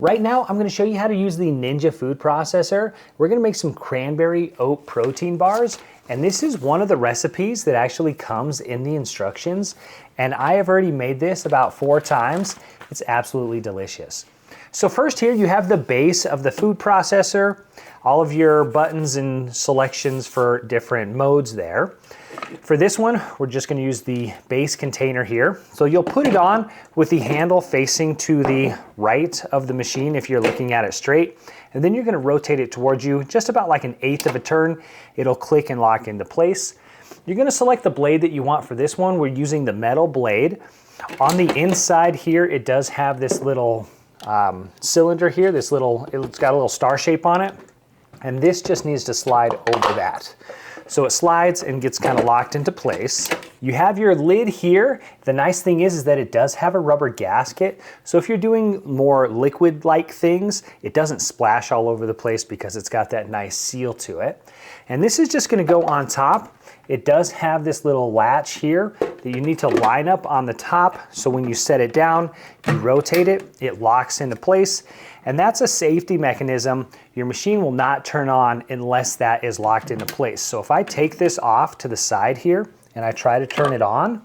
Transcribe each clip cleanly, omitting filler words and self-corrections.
Right now, I'm gonna show you how to use the Ninja food processor. We're gonna make some cranberry oat protein bars, and this is one of the recipes that actually comes in the instructions, and I have already made this about 4 times. It's absolutely delicious. So first here, you have the base of the food processor, all of your buttons and selections for different modes there. For this one, we're just gonna use the base container here. So you'll put it on with the handle facing to the right of the machine if you're looking at it straight. And then you're gonna rotate it towards you just about like 1/8 of a turn. It'll click and lock into place. You're gonna select the blade that you want for this one. We're using the metal blade. On the inside here, it does have this little cylinder here, it's got a little star shape on it. And this just needs to slide over that. So it slides and gets kind of locked into place. You have your lid here. The nice thing is that it does have a rubber gasket. So if you're doing more liquid-like things, it doesn't splash all over the place because it's got that nice seal to it. And this is just gonna go on top. It does have this little latch here that you need to line up on the top. So when you set it down, you rotate it, it locks into place. And that's a safety mechanism. Your machine will not turn on unless that is locked into place. So if I take this off to the side here and I try to turn it on,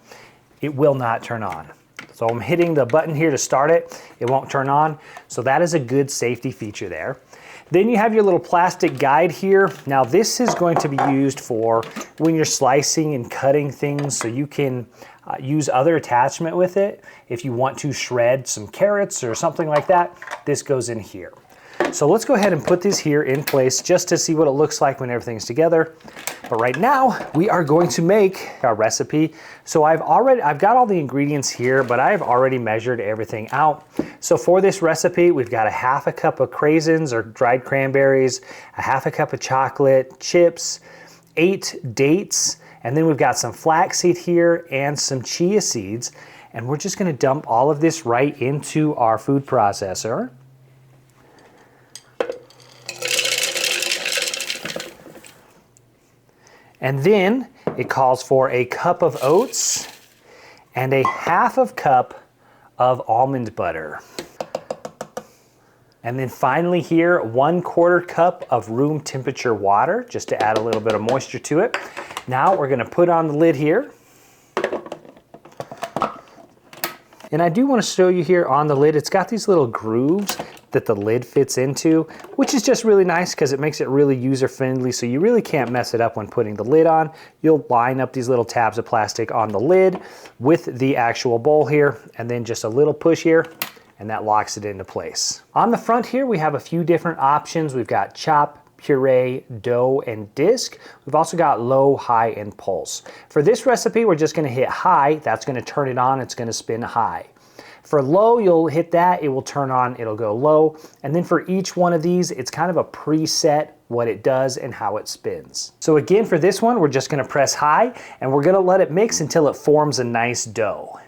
it will not turn on. So I'm hitting the button here to start it. It won't turn on. So that is a good safety feature there. Then you have your little plastic guide here. Now this is going to be used for when you're slicing and cutting things, so you can use other attachment with it. If you want to shred some carrots or something like that, this goes in here. So let's go ahead and put this here in place just to see what it looks like when everything's together. But right now, we are going to make our recipe. So I've got all the ingredients here, but I've already measured everything out. So for this recipe, we've got 1/2 cup of craisins or dried cranberries, 1/2 cup of chocolate chips, 8 dates, and then we've got some flaxseed here and some chia seeds. And we're just gonna dump all of this right into our food processor. And then it calls for 1 cup of oats and 1/2 cup of almond butter. And then finally here, 1/4 cup of room temperature water, just to add a little bit of moisture to it. Now we're gonna put on the lid here. And I do want to show you here on the lid, it's got these little grooves that the lid fits into, which is just really nice because it makes it really user-friendly, so you really can't mess it up when putting the lid on. You'll line up these little tabs of plastic on the lid with the actual bowl here, and then just a little push here, and that locks it into place. On the front here, we have a few different options. We've got chop, puree, dough, and disc. We've also got low, high, and pulse. For this recipe, we're just gonna hit high. That's gonna turn it on, it's gonna spin high. For low, you'll hit that, it will turn on, it'll go low. And then for each one of these, it's kind of a preset what it does and how it spins. So again, for this one, we're just gonna press high, and we're gonna let it mix until it forms a nice dough.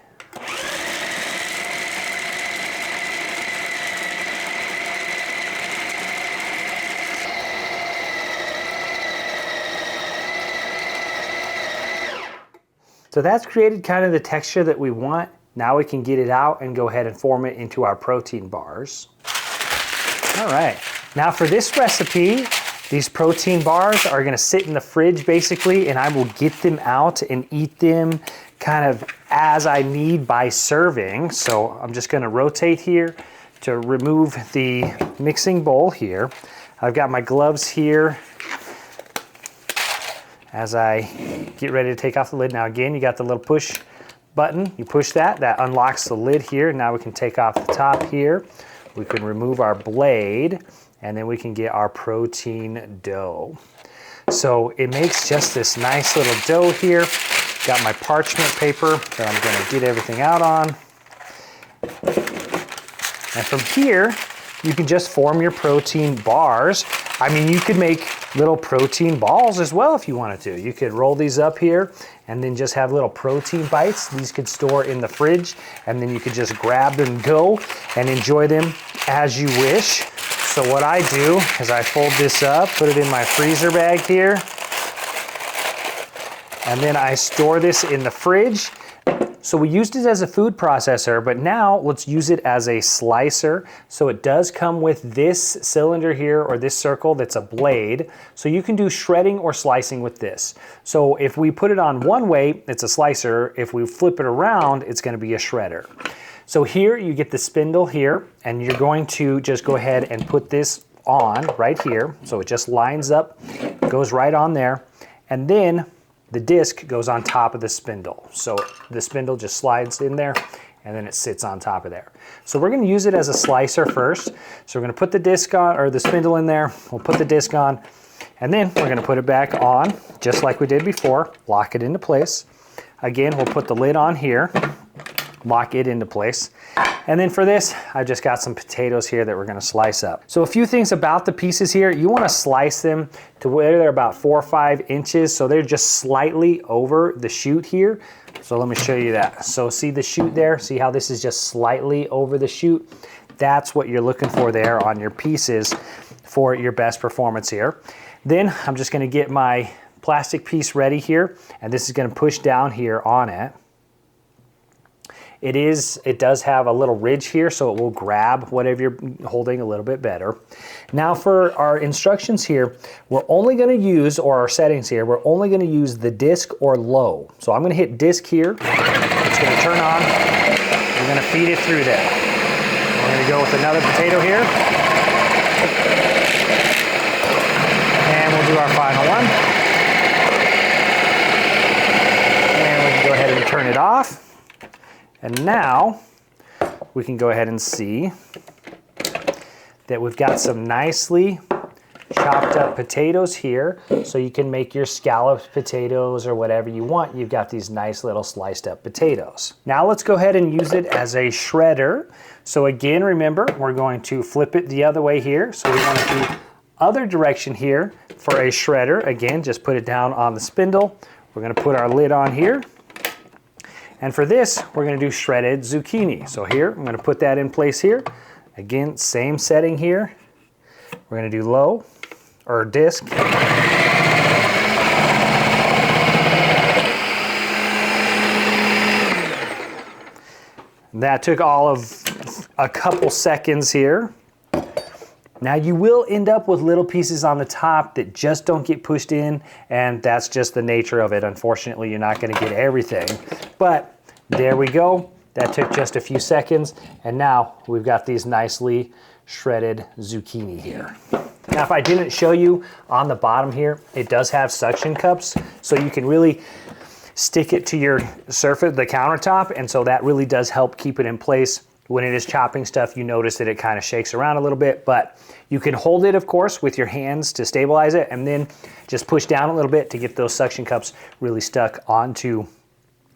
So that's created kind of the texture that we want. Now we can get it out and go ahead and form it into our protein bars. All right, now for this recipe, these protein bars are gonna sit in the fridge basically, and I will get them out and eat them kind of as I need by serving. So I'm just gonna rotate here to remove the mixing bowl here. I've got my gloves here as I get ready to take off the lid. Now again, you got the little push button. You push that, that unlocks the lid here. Now we can take off the top here. We can remove our blade, and then we can get our protein dough. So it makes just this nice little dough here. Got my parchment paper that I'm gonna get everything out on. And from here, you can just form your protein bars. I mean, you could make little protein balls as well if you wanted to. You could roll these up here and then just have little protein bites. These could store in the fridge, and then you could just grab them and go and enjoy them as you wish. So what I do is I fold this up, put it in my freezer bag here, and then I store this in the fridge. So we used it as a food processor, but now let's use it as a slicer. So it does come with this cylinder here, or this circle that's a blade. So you can do shredding or slicing with this. So if we put it on one way, it's a slicer. If we flip it around, it's gonna be a shredder. So here you get the spindle here, and you're going to just go ahead and put this on right here. So it just lines up, goes right on there. And then the disc goes on top of the spindle. So the spindle just slides in there and then it sits on top of there. So we're gonna use it as a slicer first. So we're gonna put the disc on, or the spindle in there. We'll put the disc on, and then we're gonna put it back on just like we did before, lock it into place. Again, we'll put the lid on here, lock it into place. And then for this, I've just got some potatoes here that we're gonna slice up. So a few things about the pieces here, you wanna slice them to where they're about 4 or 5 inches, so they're just slightly over the chute here. So let me show you that. So see the chute there? See how this is just slightly over the chute? That's what you're looking for there on your pieces for your best performance here. Then I'm just gonna get my plastic piece ready here, and this is gonna push down here on it. It does have a little ridge here, so it will grab whatever you're holding a little bit better. Now for our instructions here, we're only gonna use, or our settings here, we're only gonna use the disc or low. So I'm gonna hit disc here, it's gonna turn on, we're gonna feed it through there. We're gonna go with another potato here. And we'll do our final one. And we can go ahead and turn it off. And now we can go ahead and see that we've got some nicely chopped up potatoes here. So you can make your scalloped potatoes or whatever you want. You've got these nice little sliced up potatoes. Now let's go ahead and use it as a shredder. So again, remember, we're going to flip it the other way here. So we want to do other direction here for a shredder. Again, just put it down on the spindle. We're going to put our lid on here. And for this, we're gonna do shredded zucchini. So here, I'm gonna put that in place here. Again, same setting here. We're gonna do low, or disc. That took all of a couple seconds here. Now you will end up with little pieces on the top that just don't get pushed in, and that's just the nature of it. Unfortunately, you're not gonna get everything, but there we go. That took just a few seconds, and now we've got these nicely shredded zucchini here. Now, if I didn't show you on the bottom here, it does have suction cups, so you can really stick it to your surface, the countertop, and so that really does help keep it in place. When it is chopping stuff, you notice that it kind of shakes around a little bit, but you can hold it, of course, with your hands to stabilize it, and then just push down a little bit to get those suction cups really stuck onto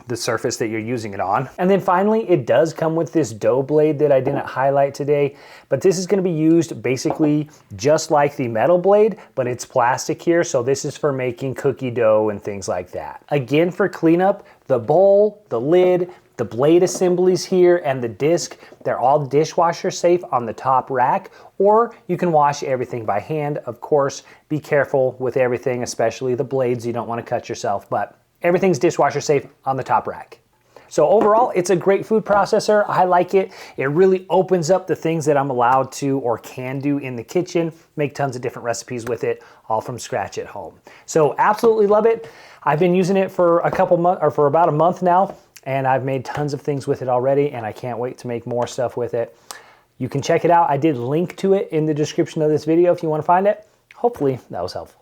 the surface that you're using it on. And then finally, it does come with this dough blade that I didn't highlight today, but this is gonna be used basically just like the metal blade, but it's plastic here, so this is for making cookie dough and things like that. Again, for cleanup, the bowl, the lid, the blade assemblies here, and the disc, they're all dishwasher safe on the top rack, or you can wash everything by hand. Of course, be careful with everything, especially the blades. You don't want to cut yourself, but everything's dishwasher safe on the top rack. So overall, it's a great food processor. I like it. It really opens up the things that I'm allowed to or can do in the kitchen, make tons of different recipes with it, all from scratch at home. So absolutely love it. I've been using it for a couple months, or for about a month now, and I've made tons of things with it already, and I can't wait to make more stuff with it. You can check it out. I did link to it in the description of this video if you want to find it. Hopefully that was helpful.